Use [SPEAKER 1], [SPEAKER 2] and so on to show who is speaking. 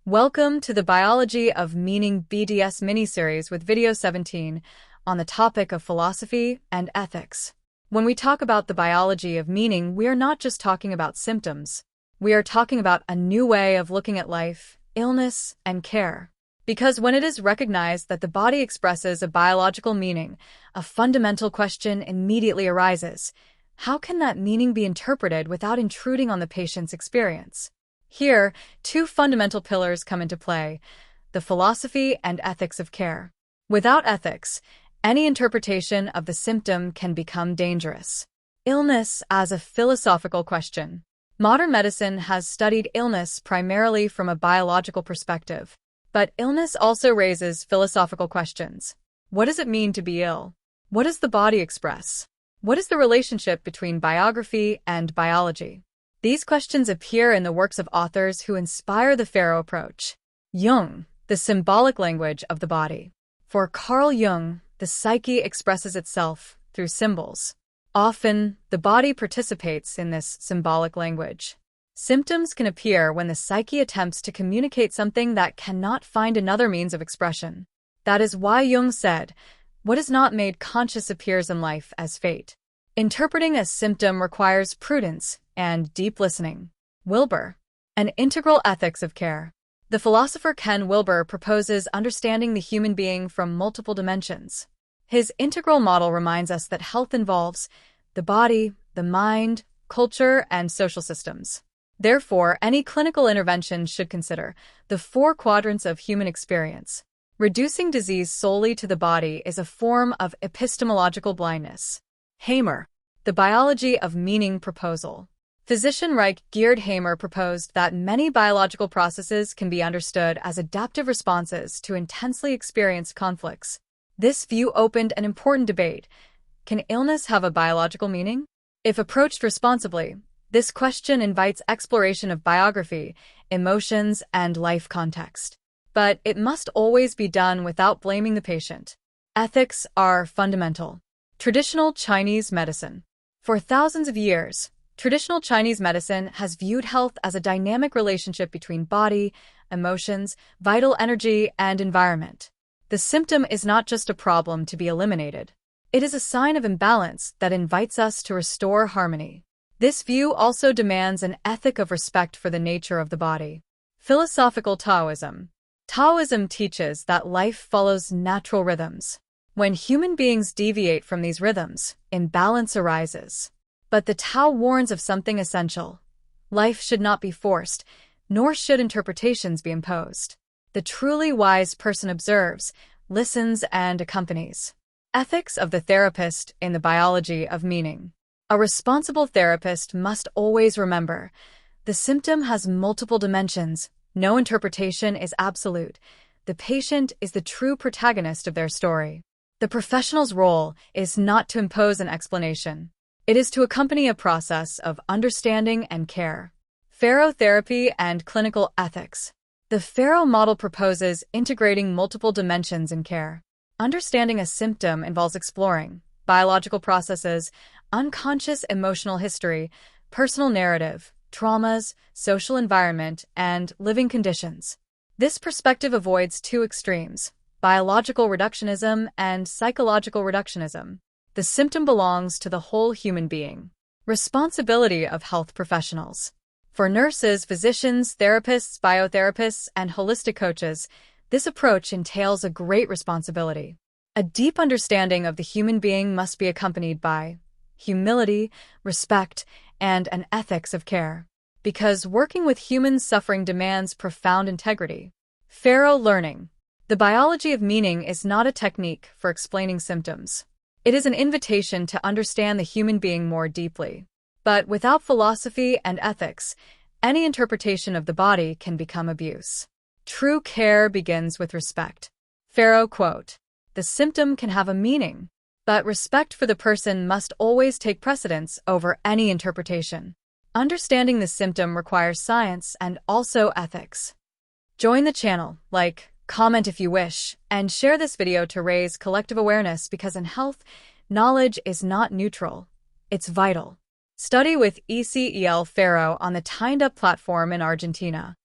[SPEAKER 1] Welcome to the Biology of Meaning BDS mini-series with video 17 on the topic of philosophy and ethics. When we talk about the biology of meaning, we are not just talking about symptoms. We are talking about a new way of looking at life, illness, and care. Because when it is recognized that the body expresses a biological meaning, a fundamental question immediately arises. How can that meaning be interpreted without intruding on the patient's experience? Here, two fundamental pillars come into play: the philosophy and ethics of care. Without ethics, any interpretation of the symptom can become dangerous. Illness as a philosophical question. Modern medicine has studied illness primarily from a biological perspective, but illness also raises philosophical questions. What does it mean to be ill? What does the body express? What is the relationship between biography and biology? These questions appear in the works of authors who inspire the Pharaoh approach. Jung, the symbolic language of the body. For Carl Jung, the psyche expresses itself through symbols. Often, the body participates in this symbolic language. Symptoms can appear when the psyche attempts to communicate something that cannot find another means of expression. That is why Jung said, "What is not made conscious appears in life as fate." Interpreting a symptom requires prudence and deep listening. Wilber, an integral ethics of care. The philosopher Ken Wilber proposes understanding the human being from multiple dimensions. His integral model reminds us that health involves the body, the mind, culture, and social systems. Therefore, any clinical intervention should consider the four quadrants of human experience. Reducing disease solely to the body is a form of epistemological blindness. Hamer, the biology of meaning proposal. Physician Reich Gerd Hamer proposed that many biological processes can be understood as adaptive responses to intensely experienced conflicts. This view opened an important debate. Can illness have a biological meaning? If approached responsibly, this question invites exploration of biography, emotions, and life context. But it must always be done without blaming the patient. Ethics are fundamental. Traditional Chinese medicine. For thousands of years, traditional Chinese medicine has viewed health as a dynamic relationship between body, emotions, vital energy, and environment. The symptom is not just a problem to be eliminated. It is a sign of imbalance that invites us to restore harmony. This view also demands an ethic of respect for the nature of the body. Philosophical Taoism. Taoism teaches that life follows natural rhythms. When human beings deviate from these rhythms, imbalance arises. But the Tao warns of something essential. Life should not be forced, nor should interpretations be imposed. The truly wise person observes, listens, and accompanies. Ethics of the therapist in the biology of meaning. A responsible therapist must always remember, the symptom has multiple dimensions. No interpretation is absolute. The patient is the true protagonist of their story. The professional's role is not to impose an explanation. It is to accompany a process of understanding and care. Pharaoh therapy and clinical ethics. The Pharaoh model proposes integrating multiple dimensions in care. Understanding a symptom involves exploring biological processes, unconscious emotional history, personal narrative, traumas, social environment, and living conditions. This perspective avoids two extremes: biological reductionism and psychological reductionism. The symptom belongs to the whole human being. Responsibility of health professionals. For nurses, physicians, therapists, biotherapists, and holistic coaches, this approach entails a great responsibility. A deep understanding of the human being must be accompanied by humility, respect, and an ethics of care. Because working with humans suffering demands profound integrity. Pharaoh learning. The biology of meaning is not a technique for explaining symptoms. It is an invitation to understand the human being more deeply. But without philosophy and ethics, any interpretation of the body can become abuse. True care begins with respect. Pharaoh quote, "The symptom can have a meaning, but respect for the person must always take precedence over any interpretation." Understanding the symptom requires science and also ethics. Join the channel, like, comment if you wish, and share this video to raise collective awareness, because in health, knowledge is not neutral, it's vital. Study with ECEL Pharaoh on the Tined Up platform in Argentina.